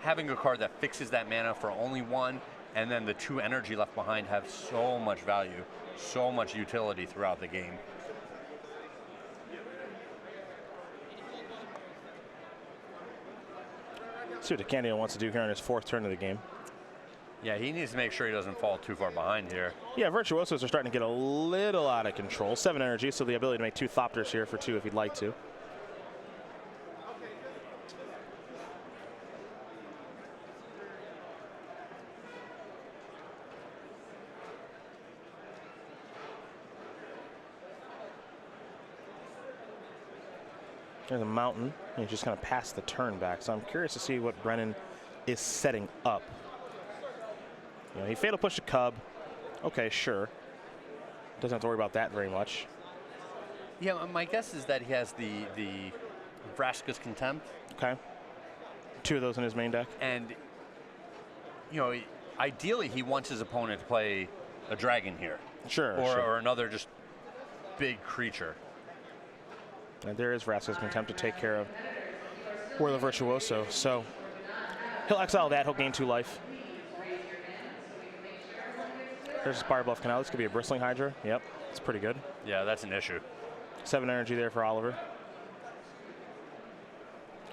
having a card that fixes that mana for only one, and then the 2 energy left behind have so much value, so much utility throughout the game. See what DeCanndio wants to do here on his 4th turn of the game. Yeah, he needs to make sure he doesn't fall too far behind here. Yeah, Virtuosos are starting to get a little out of control. 7 energy, so the ability to make 2 Thopters here for 2 if he'd like to. There's a mountain, and he just kind of passed the turn back. So I'm curious to see what Brennan is setting up. You know, he fatal pushed a Cub. Okay, sure. Doesn't have to worry about that very much. Yeah, my guess is that he has the Vraska's Contempt. Okay. 2 of those in his main deck. And, you know, ideally he wants his opponent to play a dragon here. Sure. Or another just big creature. And there is Vraska's Contempt to take care of for the Virtuoso. So he'll exile that. He'll gain 2 life. There's a Spire Bluff Canal. This could be a Bristling Hydra. Yep, it's pretty good. Yeah, that's an issue. 7 energy there for Oliver.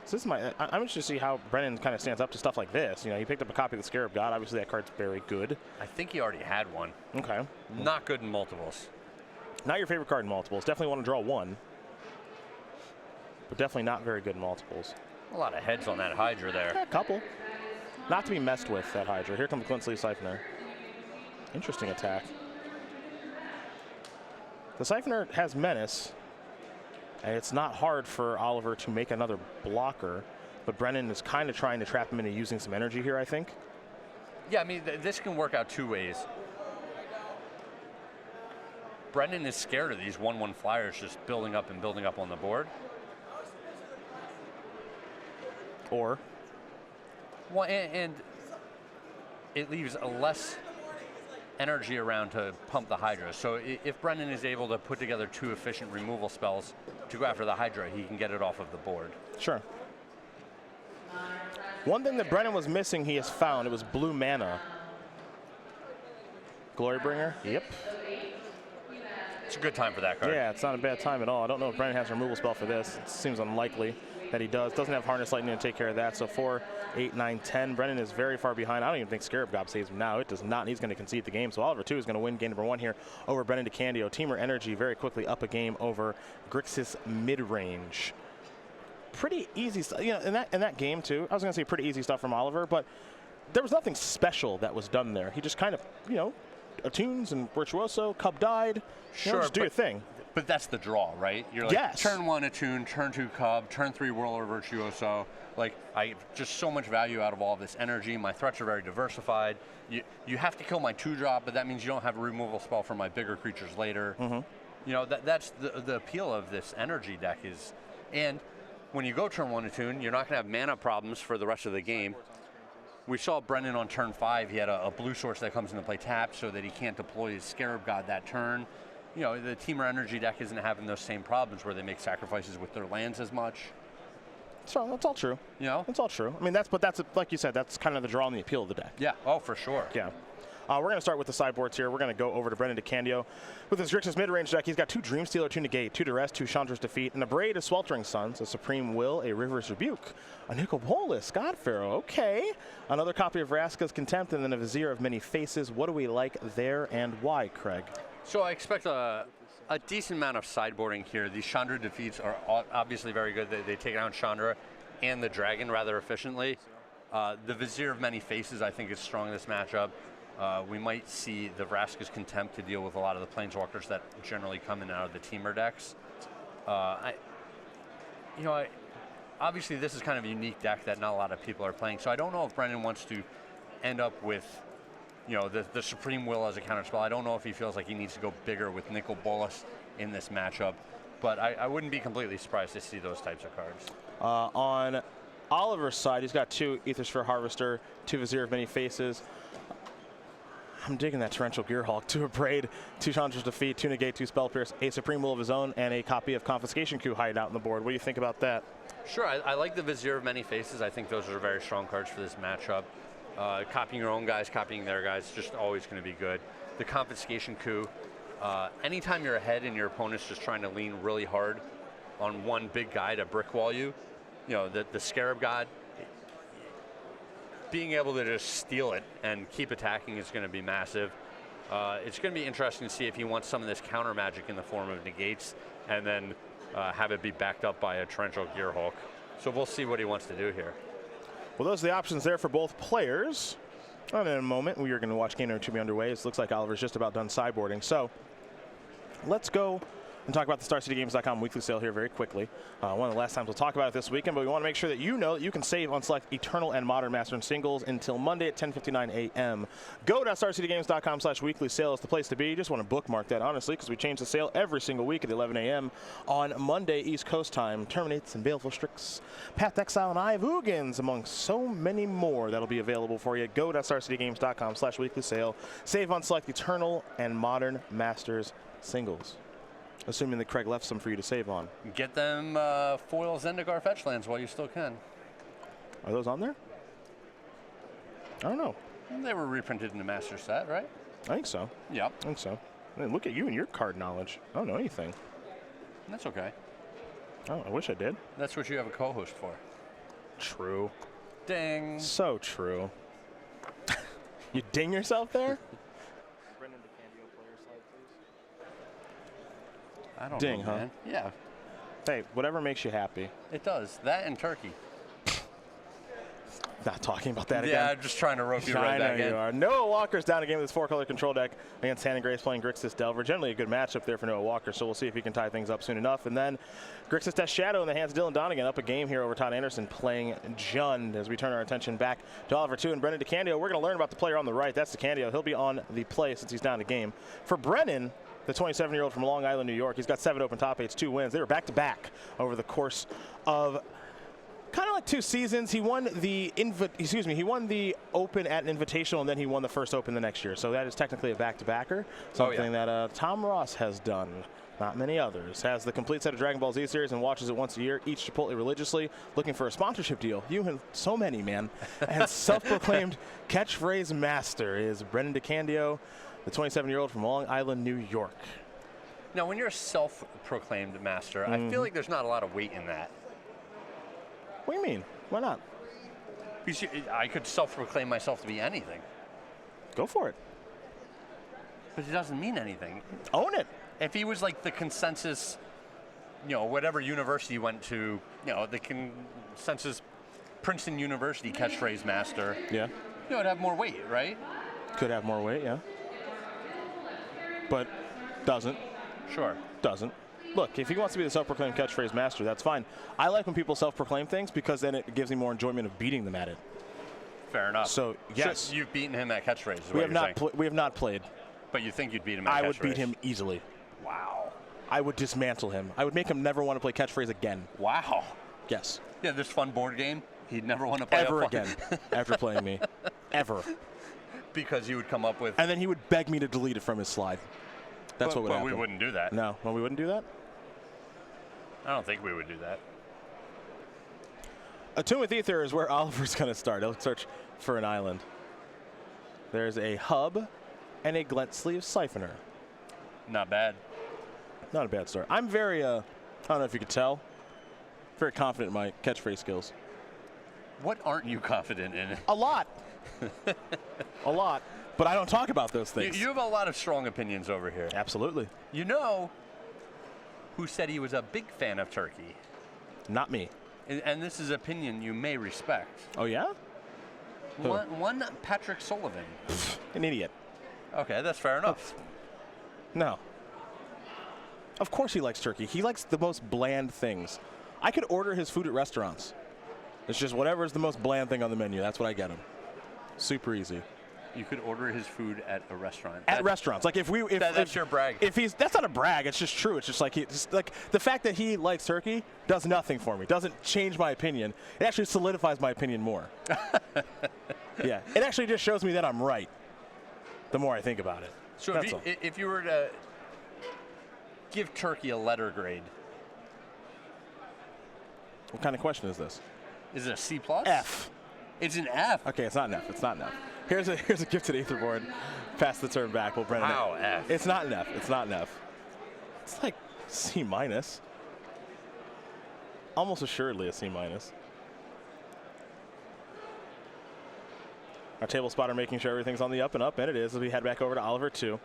So this is I'm interested to see how Brennan kind of stands up to stuff like this. You know, he picked up a copy of the Scarab God. Obviously, that card's very good. I think he already had one. Okay. Not good in multiples. Not your favorite card in multiples. Definitely want to draw 1. But definitely not very good in multiples. A lot of heads on that Hydra there. Yeah, a couple. Not to be messed with, that Hydra. Here comes the Glint-Sleeve Siphoner. Interesting attack. The Siphoner has Menace, and it's not hard for Oliver to make another blocker, but Brennan is kind of trying to trap him into using some energy here, I think. Yeah, I mean, this can work out 2 ways. Brennan is scared of these 1/1 flyers just building up and building up on the board. Or? Well, and it leaves a less energy around to pump the Hydra. So if Brennan is able to put together 2 efficient removal spells to go after the Hydra, he can get it off of the board. Sure. One thing that Brennan was missing, he has found. It was blue mana. Glorybringer? Yep. It's a good time for that card. Yeah, it's not a bad time at all. I don't know if Brennan has a removal spell for this. It seems unlikely that he does. Doesn't have Harness Lightning to take care of that. So 4, 8, 9, 10. Brennan is very far behind. I don't even think Scarab God saves him now. It does not. He's going to concede the game. So Oliver, too, is going to win game number 1 here over Brennan DeCanndio. Teamer Energy very quickly up a game over Grixis Midrange. Pretty easy stuff. You know, in that game, too, I was going to say pretty easy stuff from Oliver, but there was nothing special that was done there. He just kind of, you know, attunes and Virtuoso. Cub died. Sure, you know, just do your thing. But that's the draw, right? You're like, yes. Turn 1 Attune, turn 2 Cub, turn 3 Whirler Virtuoso. Like, I just so much value out of all of this energy. My threats are very diversified. You have to kill my 2-drop, but that means you don't have a removal spell for my bigger creatures later. Mm-hmm. You know, that's the appeal of this energy deck is, and when you go turn 1 Attune, you're not going to have mana problems for the rest of the game. We saw Brennan on turn 5. He had a blue source that comes into play tapped so that he can't deploy his Scarab God that turn. You know, the Teamer Energy deck isn't having those same problems where they make sacrifices with their lands as much. So that's all true. You know? That's all true. I mean, that's like you said, that's kind of the draw and the appeal of the deck. Yeah, oh, for sure. Yeah. We're going to start with the sideboards here. We're going to go over to Brennan DeCanndio. With his Grixis mid-range deck, he's got 2 Dreamstealer, 2 Negate, 2 Duress, 2 Chandra's Defeat, and a Braid of Sweltering Suns, a Supreme Will, a River's Rebuke, a Nicol Bolas, God Pharaoh, okay. Another copy of Vraska's Contempt, and then a Vizier of Many Faces. What do we like there and why, Craig? So I expect a decent amount of sideboarding here. These Chandra defeats are obviously very good. They take down Chandra and the Dragon rather efficiently. The Vizier of Many Faces, I think, is strong in this matchup. We might see the Vraska's Contempt to deal with a lot of the Planeswalkers that generally come in and out of the Teamer decks. Obviously, this is kind of a unique deck that not a lot of people are playing, so I don't know if Brennan wants to end up with, you know, the Supreme Will as a counterspell. I don't know if he feels like he needs to go bigger with Nicol Bolas in this matchup, but I wouldn't be completely surprised to see those types of cards. On Oliver's side, he's got 2 Aethersphere Harvester, 2 Vizier of Many Faces. I'm digging that Torrential Gearhulk, 2 Braid, 2 Chandra's Defeat, 2 Negate, 2 Spell Pierce, a Supreme Will of his own, and a copy of Confiscation Coup hiding out on the board. What do you think about that? Sure, I like the Vizier of Many Faces. I think those are very strong cards for this matchup. Copying your own guys, copying their guys, just always going to be good. The Confiscation Coup. Anytime you're ahead and your opponent's just trying to lean really hard on one big guy to brick wall you, the Scarab God, being able to just steal it and keep attacking is going to be massive. It's going to be interesting to see if he wants some of this counter magic in the form of negates and then have it be backed up by a Torrential Gearhulk. So we'll see what he wants to do here. Well, those are the options there for both players. And in a moment, we are going to watch game number 2 be underway. It looks like Oliver's just about done sideboarding. So let's go and talk about the StarCityGames.com weekly sale here very quickly. One of the last times we'll talk about it this weekend, but we want to make sure that you know that you can save on select Eternal and Modern Master and Singles until Monday at 10:59 a.m. Go to StarCityGames.com/weekly sale is the place to be. You just want to bookmark that, honestly, because we change the sale every single week at 11 a.m. on Monday East Coast time. Terminates and Baleful Strix, Path Exile, and Eye of Ugins, among so many more that'll be available for you. Go to StarCityGames.com/weekly sale. Save on select Eternal and Modern Masters Singles. Assuming that Craig left some for you to save on. Get them foil Zendikar Fetchlands while you still can. Are those on there? I don't know. They were reprinted in the Master set, right? I think so. Yep. I think so. Man, look at you and your card knowledge. I don't know anything. That's okay. Oh, I wish I did. That's what you have a co-host for. True. Ding. So true. You ding yourself there? I don't Ding, know, huh? man. Yeah. Hey, whatever makes you happy. It does. That and turkey. Not talking about that again. Yeah, I'm just trying to rope you right back in. You are. Noah Walker's down a game with this 4-color control deck against Hannah Grace playing Grixis Delver. Generally a good matchup there for Noah Walker, so we'll see if he can tie things up soon enough. And then Grixis Death Shadow in the hands of Dylan Donegan up a game here over Todd Anderson playing Jund as we turn our attention back to Oliver 2 and Brennan DeCanndio. We're going to learn about the player on the right. That's DeCanndio. He'll be on the play since he's down the game. For Brennan, the 27-year-old from Long Island, New York, he's got 7 open top 8s, 2 wins. They were back-to-back over the course of kind of like 2 seasons. He won the Open at an Invitational, and then he won the first Open the next year. So that is technically a back-to-backer, something that Tom Ross has done. Not many others. Has the complete set of Dragon Ball Z series and watches it once a year, eats Chipotle religiously, looking for a sponsorship deal. You and so many, man. And self-proclaimed catchphrase master is Brennan DeCanndio, the 27-year-old from Long Island, New York. Now, when you're a self-proclaimed master, I feel like there's not a lot of weight in that. What do you mean? Why not? Because I could self-proclaim myself to be anything. Go for it. But it doesn't mean anything. Own it. If he was like the consensus, whatever university he went to, the consensus Princeton University catchphrase master, yeah, it'd have more weight, right? Could have more weight, yeah. But doesn't. Sure. Doesn't. Look, if he wants to be the self-proclaimed catchphrase master, that's fine. I like when people self-proclaim things because then it gives me more enjoyment of beating them at it. Fair enough. So, yes. So you've beaten him at catchphrase, is we what have you're not we have not played. But you think you'd beat him at catchphrase? I would beat him easily. Wow. I would dismantle him. I would make him never want to play catchphrase again. Wow. Yes. Yeah, this fun board game, he'd never want to play ever again after playing me. Ever. Because you would come up with... And then he would beg me to delete it from his slide. That's what would happen. But we wouldn't do that. No, well, we wouldn't do that? I don't think we would do that. Attune with Ether is where Oliver's going to start. He'll search for an island. There's a hub and a glint sleeve siphoner. Not bad. Not a bad start. I'm very, I don't know if you could tell, very confident in my catchphrase skills. What aren't you confident in? A lot. A lot. But I don't talk about those things. You have a lot of strong opinions over here. Absolutely. You know who said he was a big fan of turkey? Not me. And this is opinion you may respect. Oh, yeah? One Patrick Sullivan. An idiot. Okay, that's fair enough. No. Of course he likes turkey. He likes the most bland things. I could order his food at restaurants. It's just whatever's the most bland thing on the menu. That's what I get him. Super easy. You could order his food at a restaurant. At restaurants, like that's your brag. That's not a brag. It's just true. It's just like the fact that he likes turkey does nothing for me. Doesn't change my opinion. It actually solidifies my opinion more. Yeah, it actually just shows me that I'm right. The more I think about it. So if you were to give turkey a letter grade, What kind of question is this? Is it a C plus? F. It's an F. Okay, it's not an F. It's not an F. Here's a gifted Aetherborn. Pass the turn back. We'll Brennan. Wow, F. It's not an F. It's not an F. It's like C minus. Almost assuredly a C minus. Our table spotter making sure everything's on the up and up, and it is as we head back over to Oliver 2.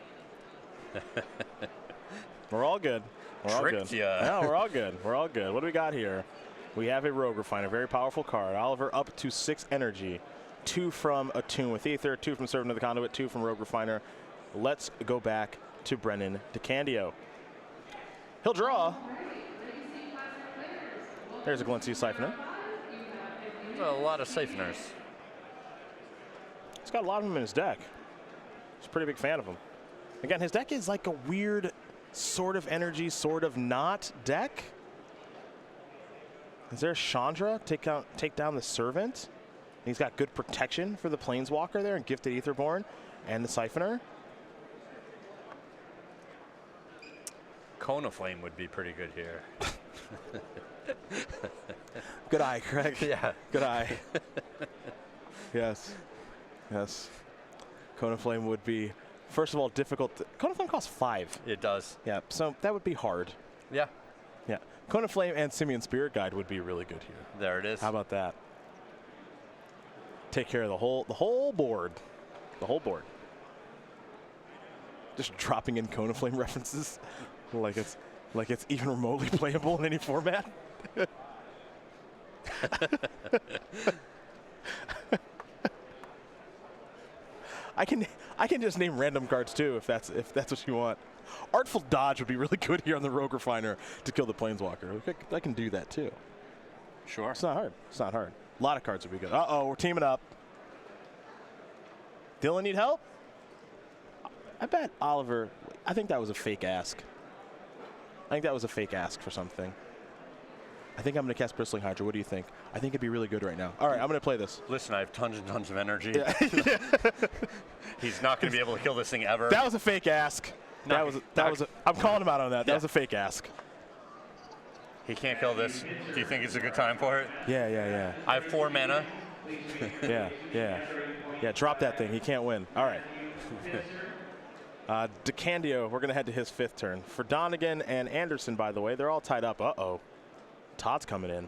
We're all good. We're all good. Yeah, we're all good. We're all good. What do we got here? We have a Rogue Refiner, very powerful card. Oliver up to 6 energy. 2 from Attune with Ether, 2 from Servant of the Conduit, 2 from Rogue Refiner. Let's go back to Brennan DeCanndio. He'll draw. There's a Glency Siphoner. A lot of Siphoners. He's got a lot of them in his deck. He's a pretty big fan of them. Again, his deck is like a weird sort of energy, sort of not deck. Is there a Chandra? Take down the Servant. He's got good protection for the Planeswalker there and Gifted Aetherborn and the Siphoner. Cone of Flame would be pretty good here. Good eye, Craig. Yeah. Good eye. Yes. Yes. Cone of Flame would be, first of all, difficult. Cone of Flame costs 5. It does. Yeah, so that would be hard. Yeah. Yeah. Cone of Flame and Simian Spirit Guide would be really good here. There it is. How about that? Take care of the whole board. The whole board. Just dropping in Cone of Flame references like it's even remotely playable in any format. I can just name random cards too if that's what you want. Artful Dodge would be really good here on the Rogue Refiner to kill the Planeswalker. I can do that too. Sure. It's not hard. It's not hard. A lot of cards would be good. Uh-oh, we're teaming up. Dylan need help? I bet Oliver, I think that was a fake ask. I think that was a fake ask for something. I think I'm going to cast Bristling Hydra. What do you think? I think it'd be really good right now. All right, I'm going to play this. Listen, I have tons and tons of energy. Yeah. He's not going to be able to kill this thing ever. That was a fake ask. I'm calling him out on that. That was a fake ask. He can't kill this. Do you think it's a good time for it? Yeah. I have 4 mana. Yeah, drop that thing. He can't win. All right. DeCanndio, we're going to head to his 5th turn. For Donegan and Anderson, by the way, they're all tied up. Uh-oh. Todd's coming in.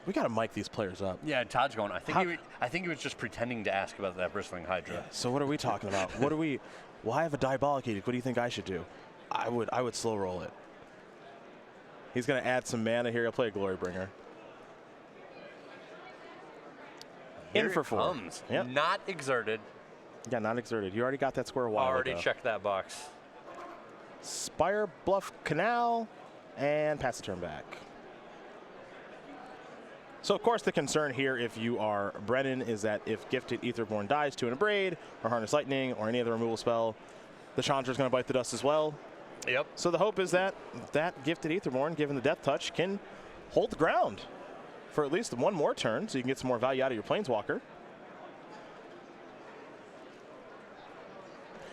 We got to mic these players up. Yeah, Todd's going. I think he was just pretending to ask about that Bristling Hydra. Yeah, so what are we talking about? Well, I have a Diabolic Edict. What do you think I should do? I would slow roll it. He's going to add some mana here. He'll play a Glorybringer. Here in for it 4. Comes. Yep. Not exerted. Yeah, not exerted. You already got that square a while Already ago. checked that box. Spire, Bluff, Canal, and pass the turn back. So, of course, the concern here, if you are Brennan, is that if Gifted Aetherborn dies to an Abrade, or Harness Lightning, or any other removal spell, the Chandra's going to bite the dust as well. Yep. So the hope is that Gifted Aetherborn, given the Death Touch, can hold the ground for at least 1 more turn, so you can get some more value out of your Planeswalker.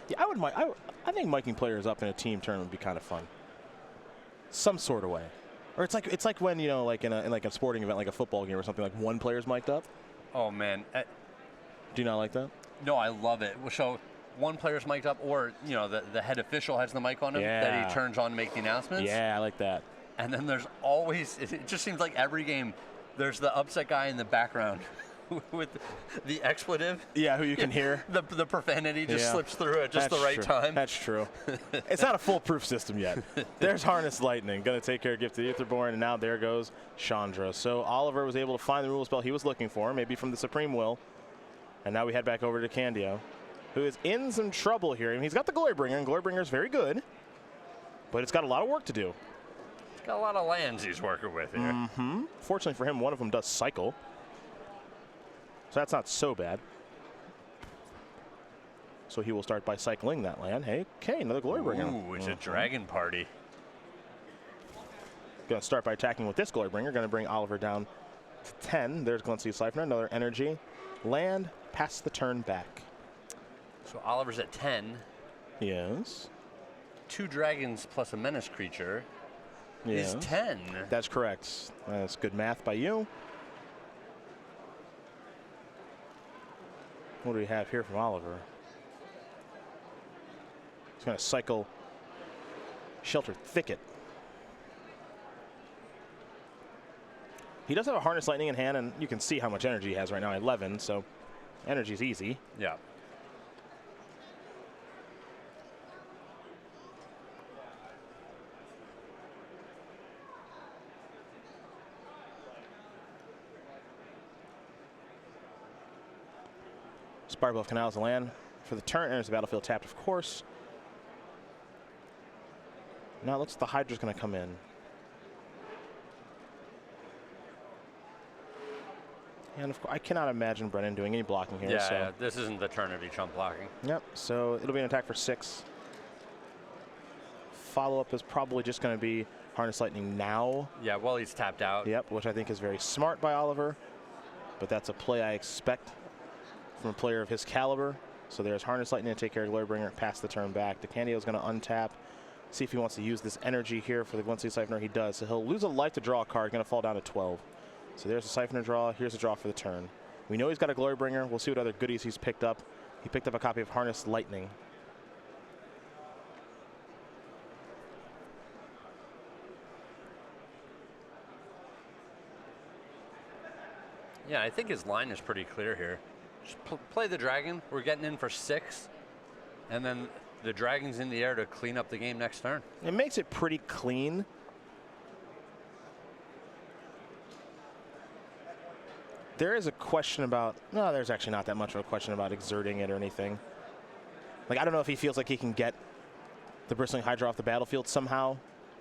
Yeah, I think miking players up in a team turn would be kind of fun. Some sort of way. Or it's like when, like in a sporting event, like a football game or something, like one player's mic'd up. Oh, man. Do you not like that? No, I love it. So one player's mic'd up, or, the head official has the mic on him that he turns on to make the announcements. Yeah, I like that. And then there's always, it just seems like every game, there's the upset guy in the background with the expletive. Yeah, who you can hear. The profanity just slips through at just the right time. That's true. It's not a foolproof system yet. There's Harness Lightning, going to take care of Gifted Aetherborn, and now there goes Chandra. So Oliver was able to find the removal spell he was looking for, maybe from the Supreme Will. And now we head back over to DeCanndio, who is in some trouble here. I mean, he's got the Glorybringer, and Glorybringer's very good, but it's got a lot of work to do. It's got a lot of lands he's working with here. Mm-hmm. Fortunately for him, one of them does cycle. So that's not so bad. So he will start by cycling that land. Hey, okay, another Glorybringer. Ooh, it's a Dragon Party. Going to start by attacking with this Glorybringer. Going to bring Oliver down to 10. There's Glency Siphoner, another energy. Land, pass the turn back. So Oliver's at 10. Yes. 2 dragons plus a menace creature. is 10. That's correct. That's good math by you. What do we have here from Oliver? He's going to cycle Shelter Thicket. He does have a Harness Lightning in hand, and you can see how much energy he has right now, 11, so energy's easy. Yeah. Sparbluff Canals the land for the turn. Enters the battlefield tapped, of course. Now it looks like the Hydra's going to come in. And of course, I cannot imagine Brennan doing any blocking here. Yeah, so. yeah, this isn't the turn of each chump blocking. Yep, so it'll be an attack for 6. Follow-up is probably just going to be Harness Lightning now. Yeah, well, he's tapped out. Yep, which I think is very smart by Oliver. But that's a play I expect from a player of his caliber. So there's Harness Lightning to take care of Glorybringer, pass the turn back. DeCanndio is going to untap, see if he wants to use this energy here for the Glen City Siphoner. He does, so he'll lose a life to draw a card, going to fall down to 12. So there's a Siphoner draw, here's a draw for the turn. We know he's got a Glorybringer. We'll see what other goodies he's picked up. He picked up a copy of Harness Lightning. Yeah, I think his line is pretty clear here. Just play the dragon. We're getting in for 6. And then the dragon's in the air to clean up the game next turn. It makes it pretty clean. There is a question about, no, there's actually not that much of a question about exerting it or anything. Like, I don't know if he feels like he can get the Bristling Hydra off the battlefield somehow,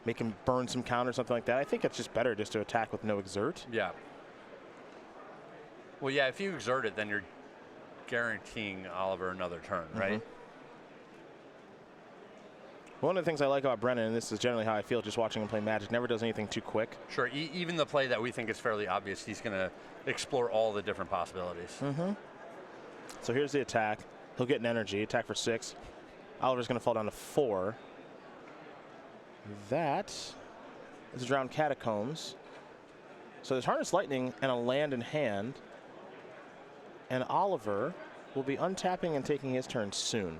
make him burn some counters, something like that. I think it's just better just to attack with no exert. Yeah. Well, yeah, if you exert it, then you're guaranteeing Oliver another turn, right? One of the things I like about Brennan, and this is generally how I feel just watching him play Magic, never does anything too quick. Sure, even the play that we think is fairly obvious, he's going to explore all the different possibilities. So here's the attack. He'll get an energy, attack for 6. Oliver's going to fall down to 4. That is a Drowned Catacombs. So there's Harness Lightning and a land in hand. And Oliver will be untapping and taking his turn soon.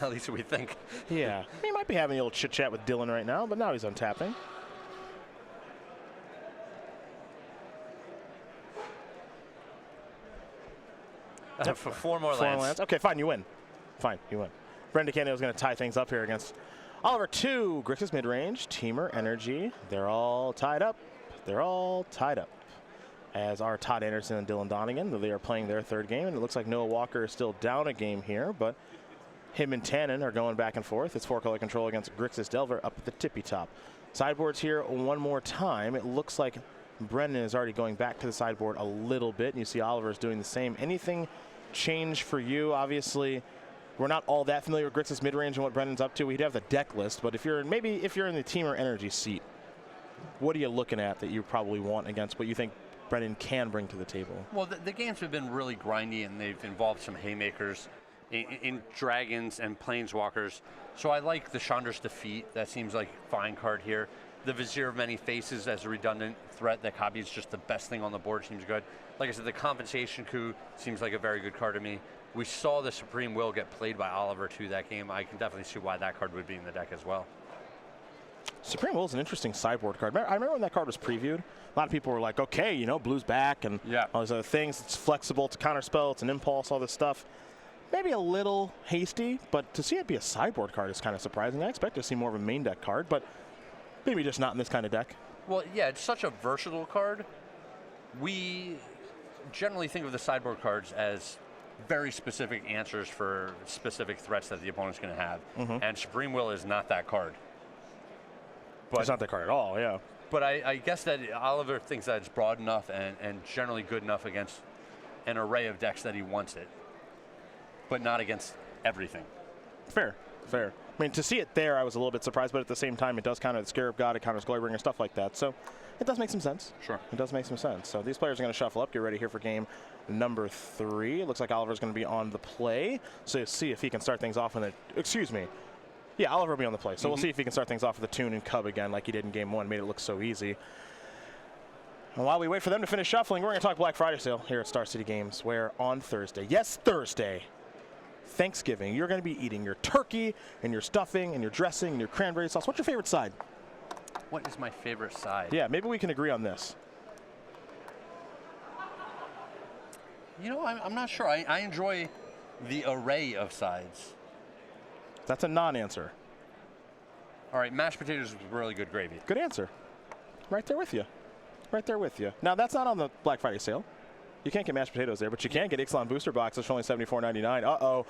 At least we think. Yeah. He might be having a little chit-chat with Dylan right now, but now he's untapping. For 4 more 4 lands. lands. Okay, fine, you win. Fine, you win. Brendan DeCanndio is going to tie things up here against Oliver 2. Grixis mid-range, Teamer, Energy. They're all tied up. They're all tied up. As are Todd Anderson and Dylan Donegan. They are playing their 3rd game, and it looks like Noah Walker is still down a game here, but him and Tannen are going back and forth. It's 4-color control against Grixis Delver up at the tippy top. Sideboards here one more time. It looks like Brendan is already going back to the sideboard a little bit, and you see Oliver is doing the same. Anything change for you? Obviously, we're not all that familiar with Grixis mid-range and what Brendan's up to. We'd have the deck list, but if you're in the Teamer Energy seat, what are you looking at that you probably want against what you think Brendan can bring to the table? Well, the games have been really grindy, and they've involved some haymakers in dragons and planeswalkers. So I like the Chandra's Defeat. That seems like a fine card here. The Vizier of Many Faces as a redundant threat that copies just the best thing on the board seems good. Like I said, the Compensation Coup seems like a very good card to me. We saw the Supreme Will get played by Oliver too that game. I can definitely see why that card would be in the deck as well. Supreme Will is an interesting sideboard card. I remember when that card was previewed, a lot of people were like, okay, you know, blue's back and all these other things. It's flexible, it's a counterspell, it's an impulse, all this stuff. Maybe a little hasty, but to see it be a sideboard card is kind of surprising. I expect to see more of a main deck card, but maybe just not in this kind of deck. Well, yeah, it's such a versatile card. We generally think of the sideboard cards as very specific answers for specific threats that the opponent's going to have. And Supreme Will is not that card. But it's not that card at all, yeah. But I guess that Oliver thinks that it's broad enough and generally good enough against an array of decks that he wants it, but not against everything. Fair. I mean, to see it there, I was a little bit surprised, but at the same time, it does counter the Scarab God, it counters Glorybringer, stuff like that. So it does make some sense. Sure. It does make some sense. So these players are going to shuffle up, get ready here for game number 3. It looks like Oliver's going to be on the play. So you'll see if he can start things off with it. Excuse me. Yeah, Oliver will be on the play. So we'll see if he can start things off with a Toon and Cub again like he did in Game 1. Made it look so easy. And while we wait for them to finish shuffling, we're going to talk Black Friday sale here at Star City Games, where on Thursday, yes, Thursday, Thanksgiving, you're going to be eating your turkey and your stuffing and your dressing and your cranberry sauce. What's your favorite side? What is my favorite side? Yeah, maybe we can agree on this. You know, I'm not sure. I enjoy the array of sides. That's a non-answer. All right, mashed potatoes with really good gravy. Good answer. Right there with you. Right there with you. Now, that's not on the Black Friday sale. You can't get mashed potatoes there, but you can get Ixalan booster boxes for only $74.99. Uh-oh.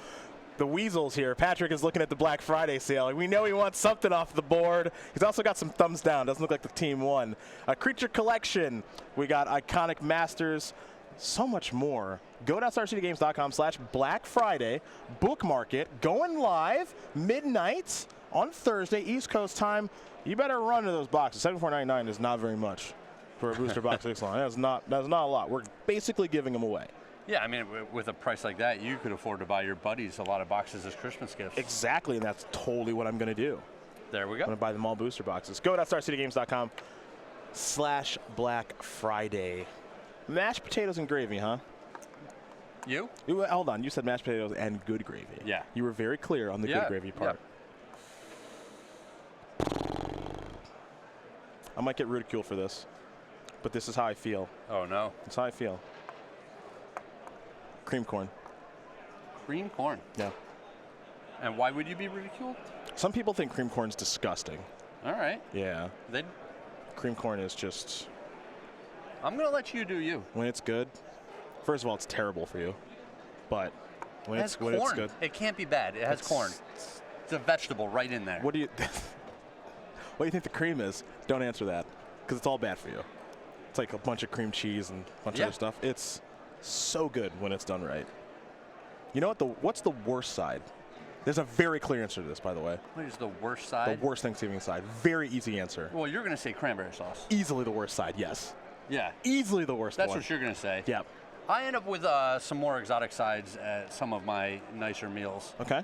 The weasels here. Patrick is looking at the Black Friday sale. We know he wants something off the board. He's also got some thumbs down. Doesn't look like the team won. A creature collection. We got iconic masters. So much more. Go to StarCityGames.com/Black Friday. Bookmark it. Going live midnight on Thursday, East Coast time. You better run to those boxes. $74.99 is not very much for a booster box of Ixalan. That's not a lot. We're basically giving them away. Yeah, I mean, with a price like that, you could afford to buy your buddies a lot of boxes as Christmas gifts. Exactly, and that's totally what I'm going to do. There we go. I'm going to buy them all booster boxes. Go to StarCityGames.com/Black Friday. Mashed potatoes and gravy, huh? You? Hold on. You said mashed potatoes and good gravy. Yeah. You were very clear on the good gravy part. I might get ridiculed for this, but this is how I feel. Oh, no. That's how I feel. Cream corn. Cream corn? Yeah. And why would you be ridiculed? Some people think cream corn's disgusting. All right. Yeah. Cream corn is just... I'm going to let you do you. When it's good, first of all, it's terrible for you. But when it's good. It can't be bad. It has corn. It's a vegetable right in there. What do you think the cream is? Don't answer that, because it's all bad for you. It's like a bunch of cream cheese and a bunch of other stuff. It's so good when it's done right. You know what? What's the worst side? There's a very clear answer to this, by the way. What is the worst side? The worst Thanksgiving side. Very easy answer. Well, you're going to say cranberry sauce. Easily the worst side, yes. Yeah. Easily the worst That's one. what you're going to say. Yep. I end up with some more exotic sides at some of my nicer meals. Okay.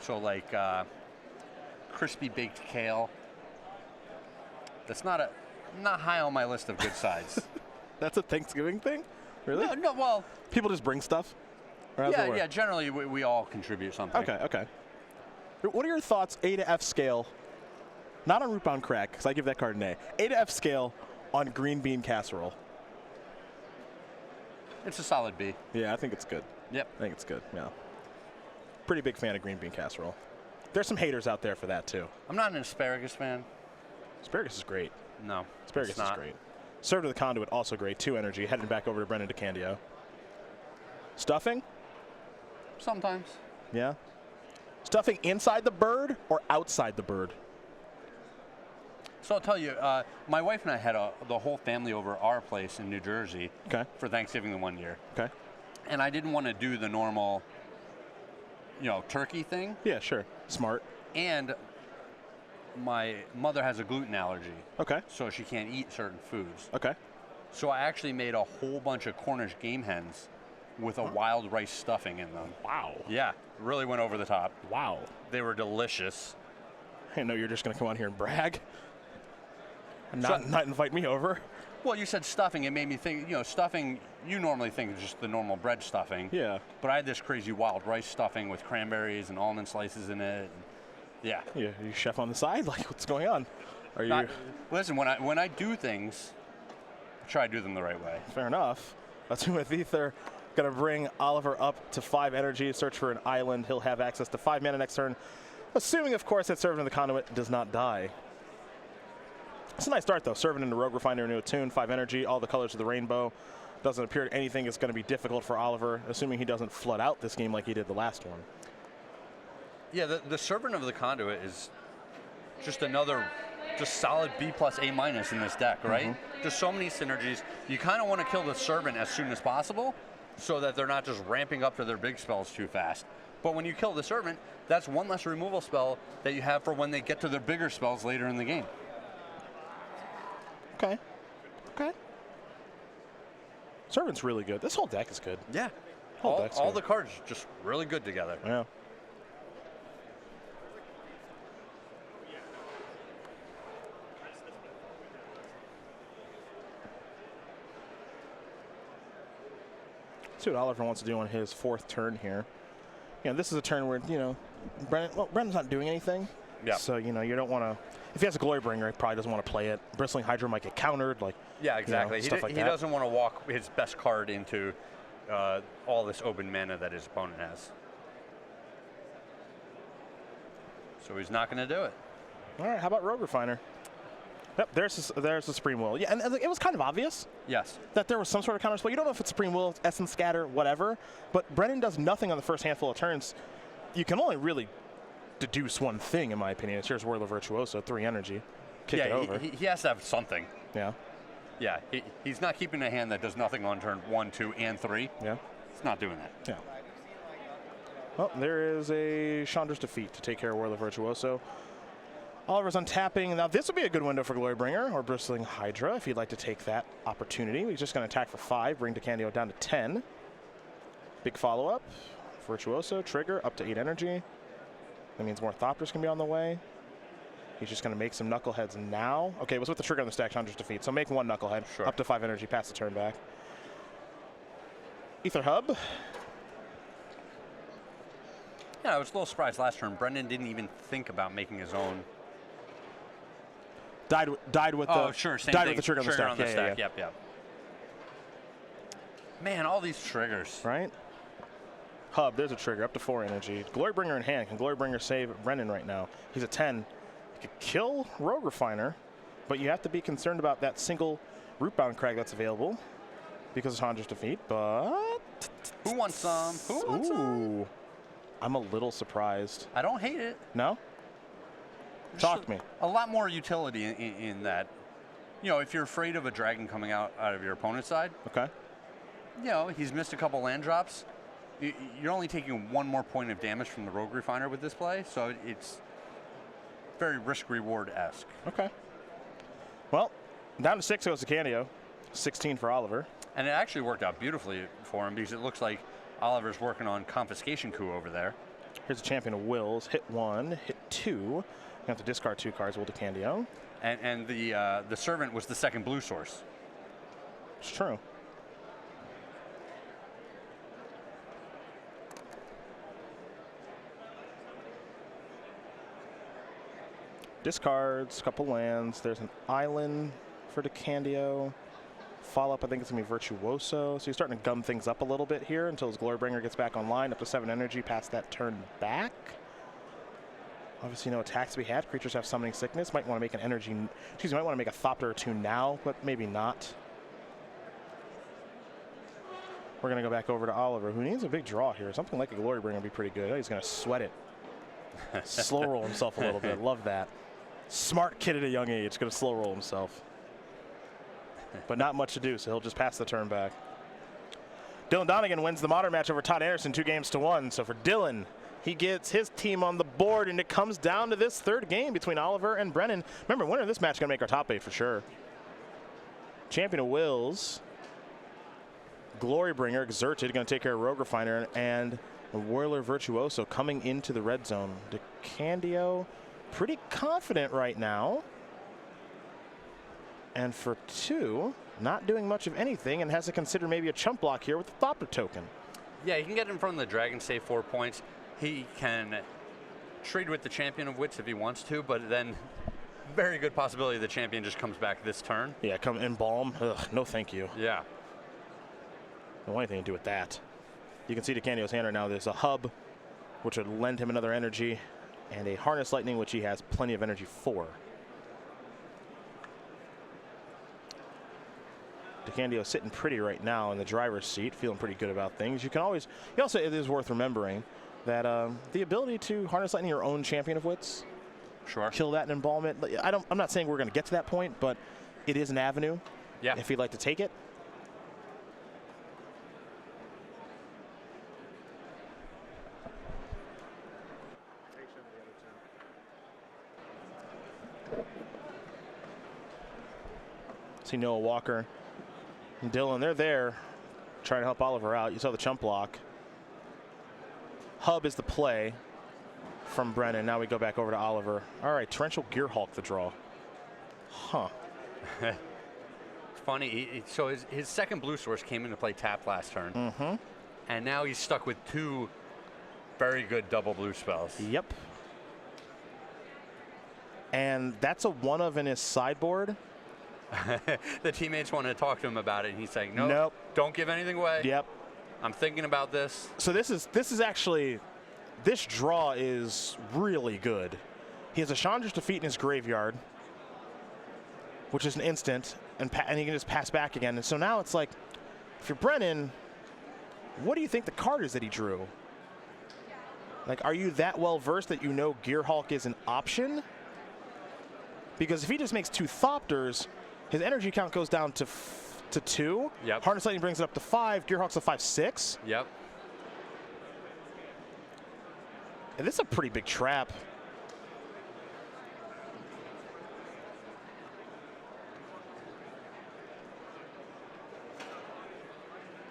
So like crispy baked kale. That's not high on my list of good sides. That's a Thanksgiving thing? Really? No, well. People just bring stuff? Yeah, generally we all contribute something. Okay. What are your thoughts, A to F scale, not on Root Bound Crack, because I give that card an A, A to F scale on green bean casserole? It's a solid B. Yeah, I think it's good. Yep. I think it's good, yeah. Pretty big fan of green bean casserole. There's some haters out there for that, too. I'm not an asparagus fan. Asparagus is great. No, asparagus is great. Served with the conduit, also great. 2 energy. Heading back over to Brendan DeCanndio. Stuffing? Sometimes. Yeah. Stuffing inside the bird or outside the bird? So I'll tell you, my wife and I had the whole family over our place in New Jersey for Thanksgiving the one year. Okay. And I didn't want to do the normal, turkey thing. Yeah, sure. Smart. And my mother has a gluten allergy. Okay. So she can't eat certain foods. Okay. So I actually made a whole bunch of Cornish game hens with a wild rice stuffing in them. Wow. Yeah, really went over the top. Wow. They were delicious. I didn't know you were just going to come on here and brag. Not invite me over. Well, you said stuffing. It made me think, stuffing, you normally think is just the normal bread stuffing. Yeah. But I had this crazy wild rice stuffing with cranberries and almond slices in it. Yeah. Yeah, are you chef on the side? Like, what's going on? Are you? Listen, when I do things, I try to do them the right way. Fair enough. Let's do with Ether. Going to bring Oliver up to 5 energy, search for an island. He'll have access to 5 mana next turn, assuming, of course, that Servant of the Conduit does not die. It's a nice start, though. Servant into Rogue Refiner into a Toon, 5 energy, all the colors of the rainbow. Doesn't appear anything is going to be difficult for Oliver, assuming he doesn't flood out this game like he did the last one. Yeah, the Servant of the Conduit is just another solid B plus A minus in this deck, right? Mm-hmm. Just so many synergies. You kind of want to kill the Servant as soon as possible so that they're not just ramping up to their big spells too fast. But when you kill the Servant, that's one less removal spell that you have for when they get to their bigger spells later in the game. Okay. Servant's really good. This whole deck is good. Yeah. All the cards just really good together. Yeah. See what Oliver wants to do on his 4th turn here. This is a turn where, Brennan's not doing anything. Yeah. So, you don't want to. If he has a Glorybringer, he probably doesn't want to play it. Bristling Hydra might get countered. Yeah, exactly. Stuff like he that. doesn't want to walk his best card into all this open mana that his opponent has. So he's not going to do it. All right, how about Rogue Refiner? Yep, there's the Supreme Will. Yeah, and it was kind of obvious. Yes. That there was some sort of counterspell. You don't know if it's Supreme Will, Essence Scatter, whatever. But Brennan does nothing on the first handful of turns. You can only really deduce one thing, in my opinion. It's here's Whirler Virtuoso, 3 energy. Kick it over. He has to have something. Yeah. Yeah, he's not keeping a hand that does nothing on turn 1, 2, and 3. Yeah. He's not doing that. Yeah. Well, there is a Chandra's Defeat to take care of Whirler Virtuoso. Oliver's untapping. Now, this would be a good window for Glorybringer or Bristling Hydra if you'd like to take that opportunity. He's just going to attack for 5, bring DeCanndio down to 10. Big follow-up. Virtuoso, trigger, up to 8 energy. That means more Thopters can be on the way. He's just going to make some Knuckleheads now. Okay, it was with the trigger on the stack, Chandra's Defeat. So make 1 Knucklehead, sure. Up to 5 energy, pass the turn back. Ether Hub. Yeah, I was a little surprised last turn. Brendan didn't even think about making his own. Died with the sure, same died thing. with the trigger on the stack. Yeah. Yep. Man, all these triggers. Right? Hub, there's a trigger, up to 4 energy. Glorybringer in hand. Can Glorybringer save Brennan right now? He's a 10. He could kill Rogue Refiner, but you have to be concerned about that single Rootbound Crag that's available because of Chandra's Defeat, but... Who wants some? Who wants some? I'm a little surprised. I don't hate it. No? Talk to me. A lot more utility in that. If you're afraid of a dragon coming out of your opponent's side. Okay. He's missed a couple land drops. You're only taking 1 more point of damage from the Rogue Refiner with this play, so it's very risk-reward-esque. Okay. Well, down to 6 goes DeCanndio. 16 for Oliver. And it actually worked out beautifully for him because it looks like Oliver's working on Confiscation Coup over there. Here's a Champion of Wills. Hit 1, hit 2. You have to discard 2 cards, will DeCanndio. And the Servant was the second blue source. It's true. Discards, couple lands. There's an island for DeCanndio. Follow-up, I think it's going to be Virtuoso. So he's starting to gum things up a little bit here until his Glorybringer gets back online. Up to 7 energy, past that turn back. Obviously no attacks to be had. Creatures have Summoning Sickness. Might want to make an energy... Excuse me, might want to make a Thopter or 2 now, but maybe not. We're going to go back over to Oliver, who needs a big draw here. Something like a Glorybringer would be pretty good. Oh, he's going to sweat it. Slow roll himself a little bit. Love that. Smart kid at a young age. Going to slow roll himself. But not much to do, so he'll just pass the turn back. Dylan Donegan wins the Modern match over Todd Anderson 2-1. So for Dylan, he gets his team on the board, and it comes down to this 3rd game between Oliver and Brennan. Remember, winner of this match is going to make our top 8 for sure. Champion of Wills, Glorybringer, Exerted, going to take care of Rogue Refiner, and Whirler Virtuoso coming into the red zone. DeCanndio, pretty confident right now. And for 2, not doing much of anything and has to consider maybe a chump block here with the Thopter token. Yeah, he can get in front of the dragon, save 4 points. He can trade with the Champion of Wits if he wants to, but then very good possibility the champion just comes back this turn. Yeah, come embalm. Ugh, no thank you. Yeah. Don't want anything to do with that. You can see DeCannio's hand right now. There's a hub, which would lend him another energy, and a Harness Lightning, which he has plenty of energy for. DeCanndio sitting pretty right now in the driver's seat, feeling pretty good about things. You can always, also, it is worth remembering that the ability to Harness Lightning your own Champion of Wits, sure, kill that and embalm it. I'm not saying we're going to get to that point, but it is an avenue. Yeah. If you'd like to take it. See Noah Walker and Dylan, they're there trying to help Oliver out. You saw the chump block. Hub is the play from Brennan. Now we go back over to Oliver. All right, Torrential Gearhulk the draw. Huh. funny. So his second blue source came into play tap last turn. Mm-hmm. And now he's stuck with 2 very good double blue spells. Yep. And that's a 1 of in his sideboard. The teammates want to talk to him about it, and he's saying, Nope. Don't give anything away. Yep. I'm thinking about this. So this is actually, this draw is really good. He has a Chandra's Defeat in his graveyard, which is an instant, and he can just pass back again. And so now it's like, if you're Brennan, what do you think the card is that he drew? Like, are you that well versed that you know Gearhulk is an option? Because if he just makes 2 Thopters, his energy count goes down to 2. Yep. Harness Lightning brings it up to 5. Gearhulk's a 5/6. Yep. And this is a pretty big trap.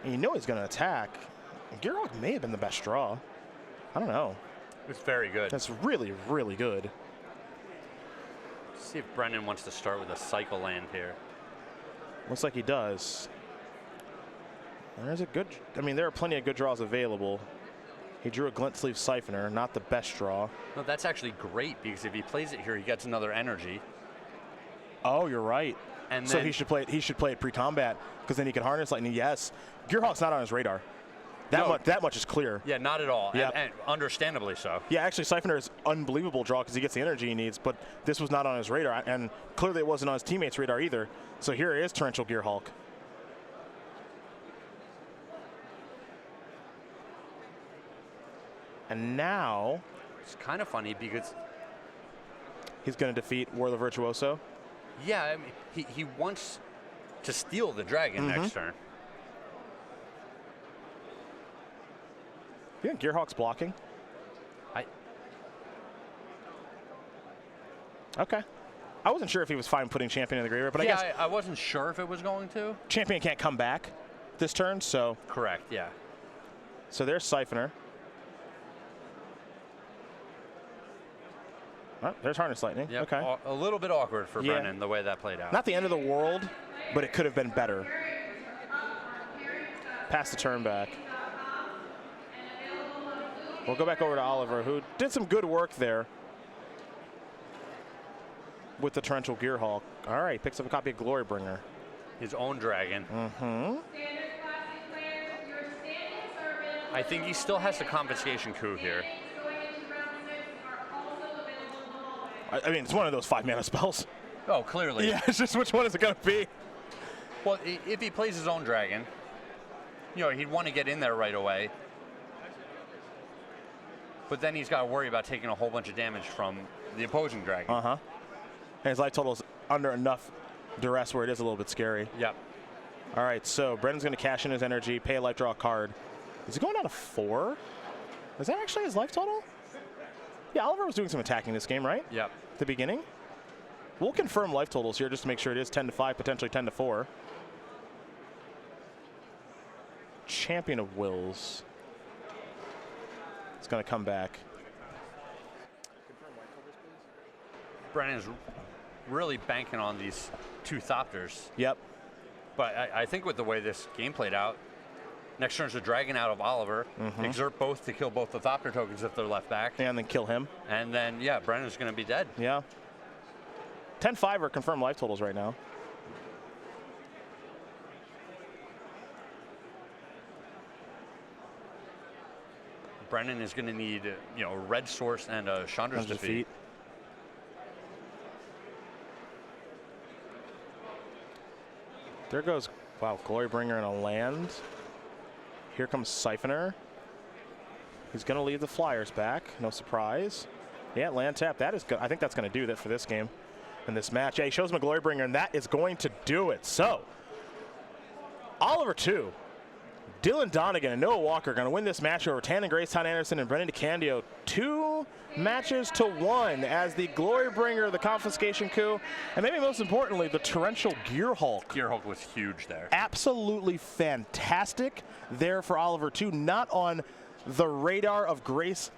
And you know he's going to attack. Gearhulk may have been the best draw. I don't know. It's very good. That's really, really good. Let's see if Brennan wants to start with a cycle land here. Looks like he does. There's a good, I mean, there are plenty of good draws available. He drew a Glint Sleeve Siphoner, not the best draw. No, that's actually great, because if he plays it here, he gets another energy. Oh, you're right. And so then he should play it pre-combat, because then he can Harness Lightning. Yes, Gearhulk's not on his radar. That much is clear. Yeah, not at all. Yep. And understandably so. Yeah, actually, Siphoner is unbelievable draw because he gets the energy he needs, but this was not on his radar, and clearly it wasn't on his teammates' radar either. So here is Torrential Gearhulk. And now It's kind of funny because he's going to defeat War of the Virtuoso. yeah, I mean, he wants to steal the dragon next turn. You think Gearhulk's blocking? Okay. I wasn't sure if he was fine putting Champion in the graveyard, but yeah, I guess I wasn't sure if it was going to. Champion can't come back this turn, so. Correct, yeah. So there's Siphoner. Oh, there's Harness Lightning. Yep. Okay. A little bit awkward for Yeah. Brennan, the way that played out. Not the end of the world, but it could have been better. Pass the turn back. We'll go back over to Oliver, who did some good work there with the Torrential Gearhulk. All right, picks up a copy of Glorybringer. His own dragon. I think he still has the confiscation coup here. I mean, it's one of those 5-mana spells. Oh, clearly. Yeah, it's just which one is it going to be? Well, if he plays his own dragon, you know, he'd want to get in there right away. But then he's got to worry about taking a whole bunch of damage from the opposing dragon. And his life total's under enough duress where it is a little bit scary. Yep. All right, so Brennan's going to cash in his energy, pay a life, draw a card. Is he going down to 4? Is that actually his life total? Yeah, Oliver was doing some attacking this game, right? Yep. At the beginning. We'll confirm life totals here just to make sure it is 10-5, potentially 10-4. Champion of Wills. It's going to come back. Brennan's really banking on these 2 Thopters. Yep. But I think with the way this game played out, next turn's a dragon out of Oliver. Exert both to kill both the Thopter tokens if they're left back. And then kill him. And then, yeah, Brennan's going to be dead. Yeah. 10-5 are confirmed life totals right now. Brennan is going to need, you know, red source and a Chandra's defeat. There goes, wow, Glorybringer and a land. Here comes Siphoner. He's going to leave the Flyers back, no surprise. Yeah, land tap, that is good. I think that's going to do that for this game and this match. Yeah, he shows him a Glorybringer, and that is going to do it. So, Oliver 2. Dylan Donegan and Noah Walker going to win this match over Tannen Grace, Todd Anderson, and Brennan DeCanndio. 2 matches to 1 as the Glorybringer, the confiscation coup, and maybe most importantly, the Torrential Gearhulk. Gearhulk was huge there. Absolutely fantastic there for Oliver 2. Not on the radar of Grace